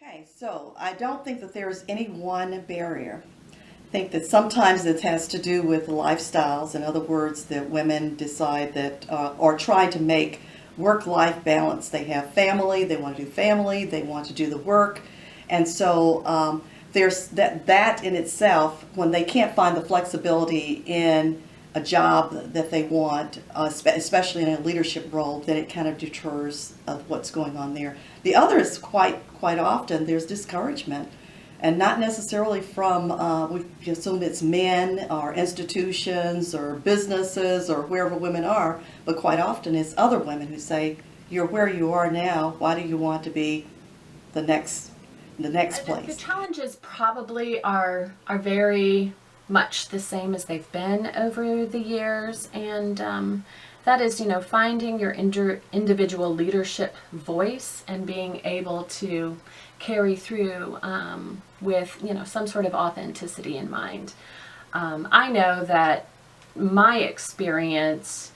Okay, so I don't think that there's any one barrier. I think that sometimes it has to do with lifestyles. In other words, that women decide that, or try to make work-life balance. They have family, they want to do family, they want to do the work. And so there's that in itself, when they can't find the flexibility in a job that they want, especially in a leadership role, then it kind of deters of what's going on there. The other is quite often there's discouragement, and not necessarily from, we assume it's men or institutions or businesses or wherever women are, but quite often it's other women who say, you're where you are now, why do you want to be the next place? The challenges probably are very much the same as they've been over the years, and that is, finding your individual leadership voice and being able to carry through with, some sort of authenticity in mind. I know that my experience,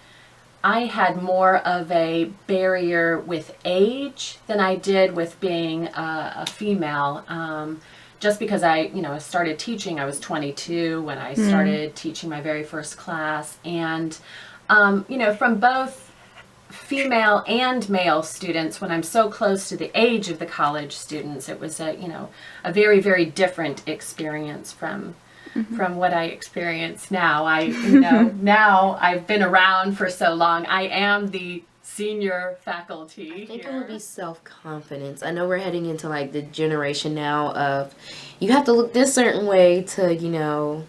I had more of a barrier with age than I did with being a female. Just because I started teaching, I was 22 when I started teaching my very first class. And, from both female and male students, when I'm so close to the age of the college students, it was a very, very different experience from what I experience now. Now I've been around for so long. I am the senior faculty. I think it would be self-confidence. I know we're heading into like the generation now of you have to look this certain way to,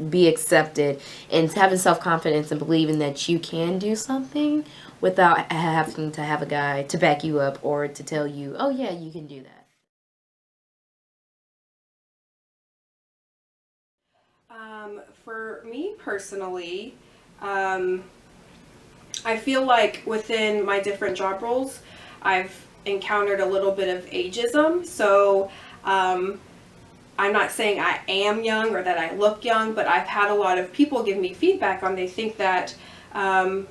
be accepted, and having self-confidence and believing that you can do something without having to have a guy to back you up or to tell you, oh yeah, you can do that. For me personally, I feel like within my different job roles, I've encountered a little bit of ageism. So I'm not saying I am young or that I look young, but I've had a lot of people give me feedback on, they think that I'm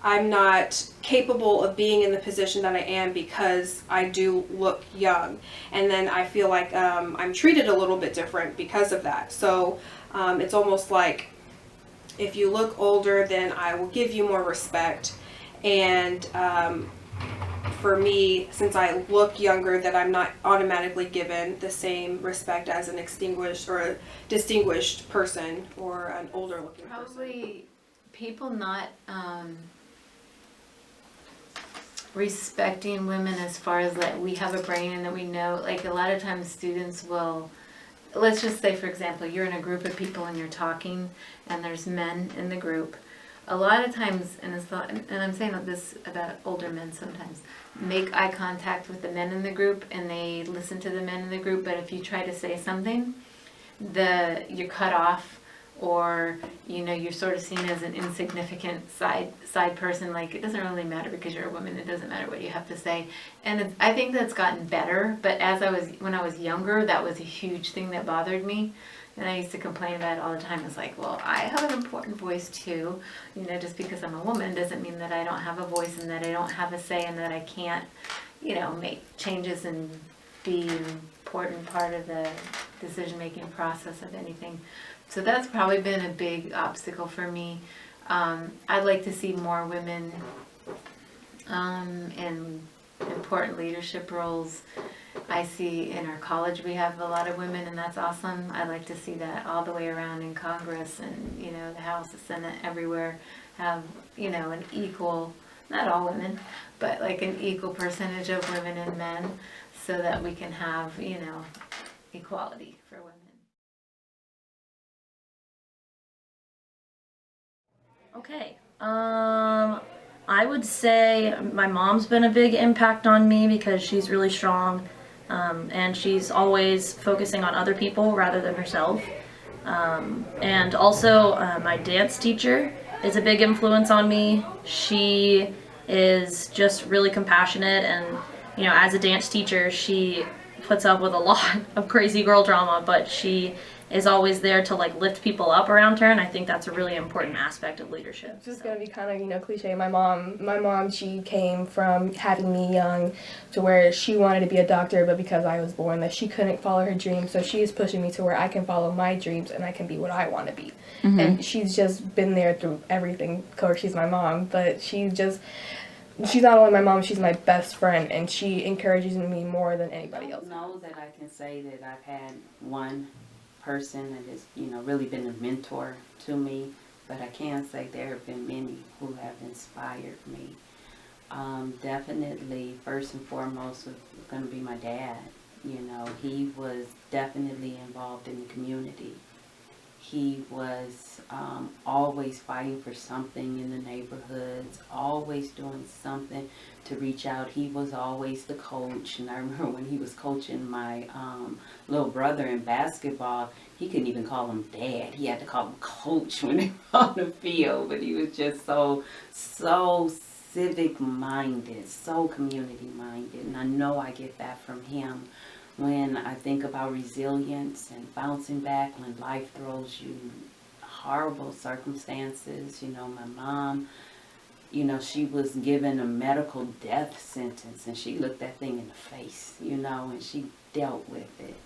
not capable of being in the position that I am because I do look young. And then I feel like I'm treated a little bit different because of that. So it's almost like if you look older, then I will give you more respect. And for me, since I look younger, that I'm not automatically given the same respect as an extinguished or a distinguished person or an older looking person. Probably people not respecting women as far as that we have a brain and that we know, like a lot of times students will, let's just say for example, you're in a group of people and you're talking and there's men in the group. A lot of times, and I'm saying this about older men sometimes, make eye contact with the men in the group and they listen to the men in the group, but if you try to say something, you're cut off, or you're sort of seen as an insignificant side person. Like, it doesn't really matter because you're a woman, it doesn't matter what you have to say. And I think that's gotten better, but when I was younger, that was a huge thing that bothered me. And I used to complain about it all the time. It's like, well, I have an important voice too. Just because I'm a woman doesn't mean that I don't have a voice and that I don't have a say and that I can't, make changes and be an important part of the decision-making process of anything. So that's probably been a big obstacle for me. I'd like to see more women in important leadership roles. I see in our college we have a lot of women, and that's awesome. I'd like to see that all the way around in Congress and the House, the Senate, everywhere have an equal, not all women, but like an equal percentage of women and men, so that we can have equality for women. Okay. I would say my mom's been a big impact on me because she's really strong, and she's always focusing on other people rather than herself. And also my dance teacher is a big influence on me. She is just really compassionate, and as a dance teacher, she puts up with a lot of crazy girl drama, but she is always there to like lift people up around her, and I think that's a really important aspect of leadership. It's just gonna be kind of, cliche. My mom, she came from having me young to where she wanted to be a doctor, but because I was born, that she couldn't follow her dreams. So she is pushing me to where I can follow my dreams and I can be what I want to be. And she's just been there through everything. Of course, she's my mom, but she's not only my mom, she's my best friend, and she encourages me more than anybody else. I don't know that I can say that I've had one person that has, really been a mentor to me, but I can say there have been many who have inspired me. Definitely, first and foremost, was going to be my dad. He was definitely involved in the community. He was always fighting for something in the neighborhoods, always doing something to reach out. He was always the coach, and I remember when he was coaching my little brother in basketball, he couldn't even call him dad. He had to call him coach when they were on the field, but he was just so civic-minded, so community-minded, and I know I get that from him. When I think about resilience and bouncing back when life throws you horrible circumstances, my mom, she was given a medical death sentence, and she looked that thing in the face, and she dealt with it.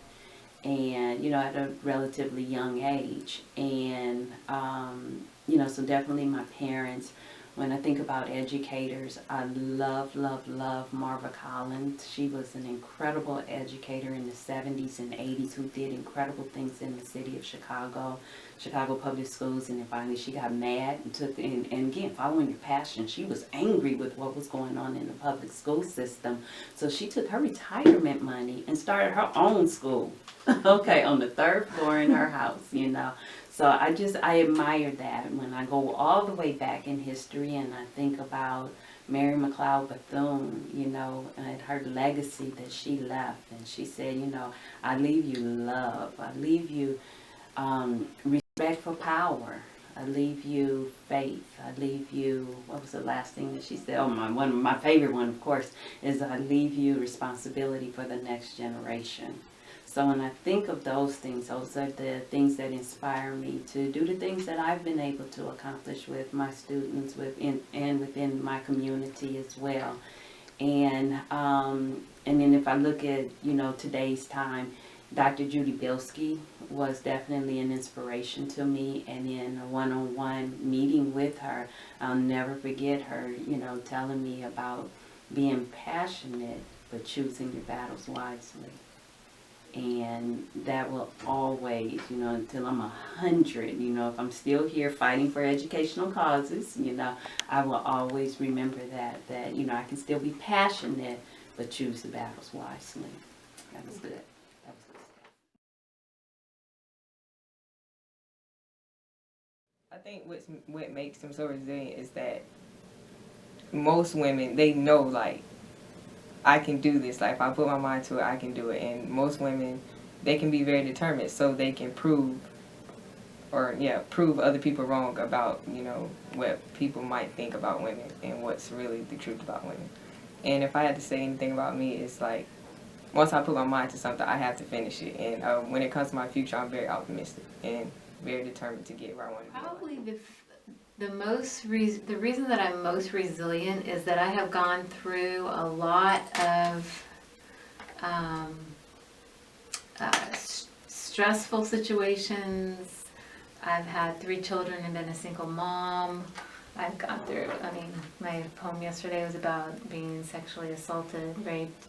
And, at a relatively young age. And, so definitely my parents. When I think about educators, I love Marva Collins. She was an incredible educator in the 70s and 80s who did incredible things in the city of Chicago public schools, and then finally she got mad and again, following your passion, she was angry with what was going on in the public school system. So she took her retirement money and started her own school, okay, on the 3rd floor in her house, So I admire that. When I go all the way back in history and I think about Mary McLeod Bethune, and her legacy that she left. And she said, I leave you love. I leave you respect for power. I leave you faith. I leave you, what was the last thing that she said? Oh, my favorite one, of course, is I leave you responsibility for the next generation. So when I think of those things are the things that inspire me to do the things that I've been able to accomplish with my students and within my community as well. And then if I look at, today's time, Dr. Judy Bilski was definitely an inspiration to me, and in a one-on-one meeting with her, I'll never forget her, telling me about being passionate but choosing your battles wisely. And that will always, until I'm 100, if I'm still here fighting for educational causes, I will always remember that I can still be passionate, but choose the battles wisely. That was good. That was good. I think what makes them so resilient is that most women, they know, like, I can do this. Like, if I put my mind to it, I can do it. And most women, they can be very determined, so they can prove other people wrong about, what people might think about women and what's really the truth about women. And if I had to say anything about me, it's like, once I put my mind to something, I have to finish it. And when it comes to my future, I'm very optimistic and very determined to get where I want to be. Probably the reason that I'm most resilient is that I have gone through a lot of stressful situations. I've had 3 children and been a single mom. I've gone through, my poem yesterday was about being sexually assaulted, raped.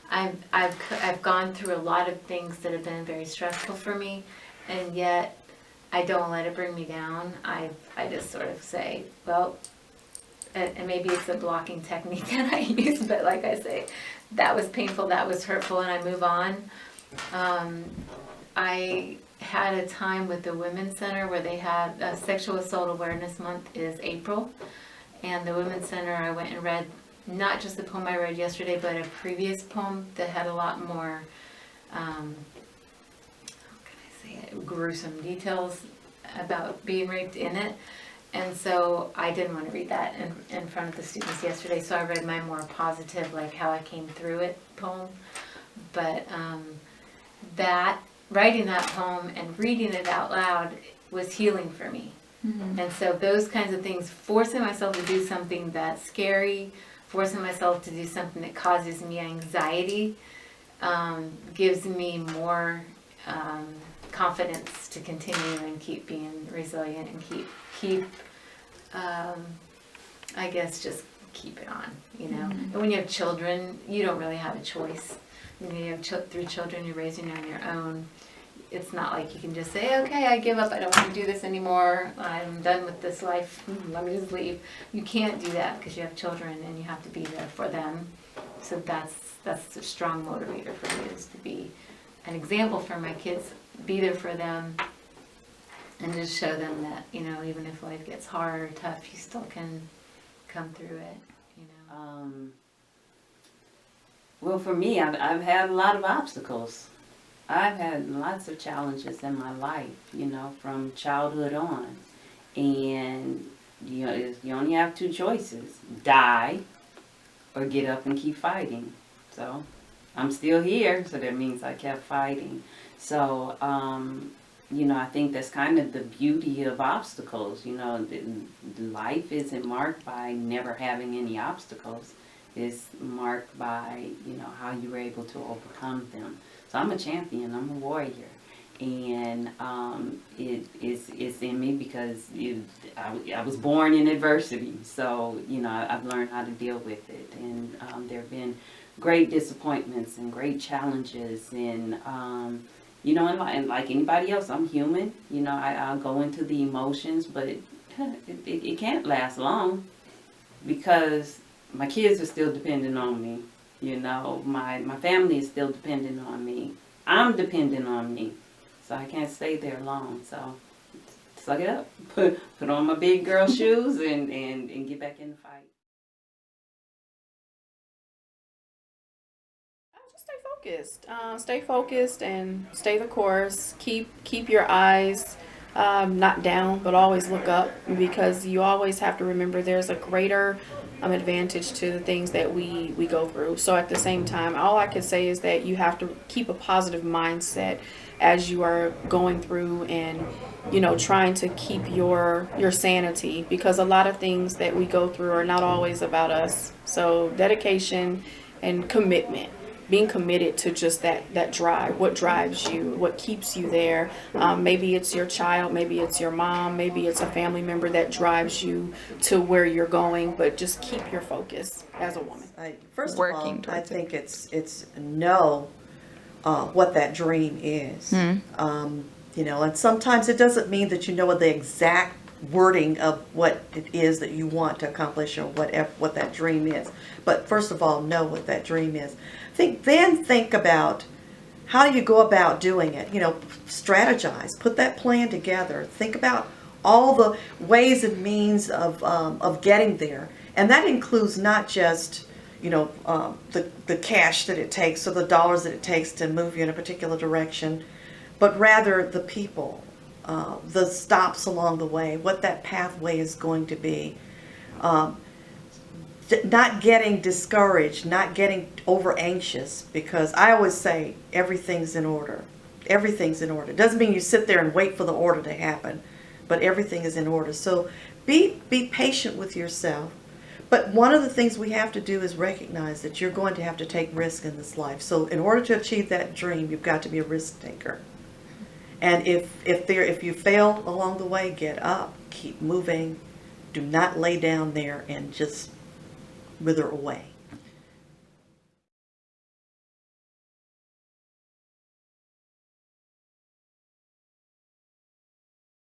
I've gone through a lot of things that have been very stressful for me, and yet I don't let it bring me down. I just sort of say, well, and maybe it's a blocking technique that I use, but like I say, that was painful, that was hurtful, and I move on. I had a time with the Women's Center where they had Sexual Assault Awareness Month is April, and the Women's Center, I went and read not just the poem I read yesterday, but a previous poem that had a lot more gruesome details about being raped in it. And so I didn't want to read that in front of the students yesterday, so I read my more positive, like how I came through it poem. But that writing that poem and reading it out loud was healing for me. And so those kinds of things, forcing myself to do something that's scary, forcing myself to do something that causes me anxiety, gives me more confidence to continue and keep being resilient and keep I guess just keep it on, you know. And when you have children, you don't really have a choice. When you have 3 children, you're raising on your own. It's not like you can just say, okay, I give up, I don't want to do this anymore, I'm done with this life, let me just leave. You can't do that because you have children and you have to be there for them. So that's a strong motivator for me, is to be an example for my kids, be there for them, and just show them that, you know, even if life gets hard or tough, you still can come through it, you know. Well, for me, I've had a lot of obstacles. I've had lots of challenges in my life, you know, from childhood on. And, you know, you only have 2 choices: die or get up and keep fighting. So I'm still here, so that means I kept fighting. So, you know, I think that's kind of the beauty of obstacles. You know, life isn't marked by never having any obstacles. It's marked by, you know, how you were able to overcome them. So I'm a champion, I'm a warrior. And it's in me because I was born in adversity. So, you know, I've learned how to deal with it. And there have been great disappointments and great challenges. And, you know, and like anybody else, I'm human. You know, I'll go into the emotions, but it can't last long because my kids are still dependent on me. You know, my family is still dependent on me. I'm dependent on me. So I can't stay there long. So suck it up. Put on my big girl shoes and get back in the fight. Just stay focused. Stay focused and stay the course. Keep your eyes not down, but always look up, because you always have to remember there's a greater advantage to the things that we go through. So at the same time, all I can say is that you have to keep a positive mindset as you are going through and, you know, trying to keep your sanity, because a lot of things that we go through are not always about us. So dedication and commitment, being committed to just that drive, what drives you, what keeps you there. Maybe it's your child, maybe it's your mom, maybe it's a family member that drives you to where you're going, but just keep your focus as a woman. First of all, Working I towards think it's know what that dream is. You know, and sometimes it doesn't mean that you know the exact wording of what it is that you want to accomplish or what that dream is. But first of all, know what that dream is. Then think about how do you go about doing it. You know, strategize, put that plan together. Think about all the ways and means of getting there, and that includes not just, you know, the cash that it takes or the dollars that it takes to move you in a particular direction, but rather the people, the stops along the way, what that pathway is going to be. Not getting discouraged, not getting over anxious, because I always say everything's in order. Everything's in order. It doesn't mean you sit there and wait for the order to happen, but everything is in order. So be patient with yourself. But one of the things we have to do is recognize that you're going to have to take risk in this life. So in order to achieve that dream, you've got to be a risk taker. And if you fail along the way, get up, keep moving. Do not lay down there and just wither away.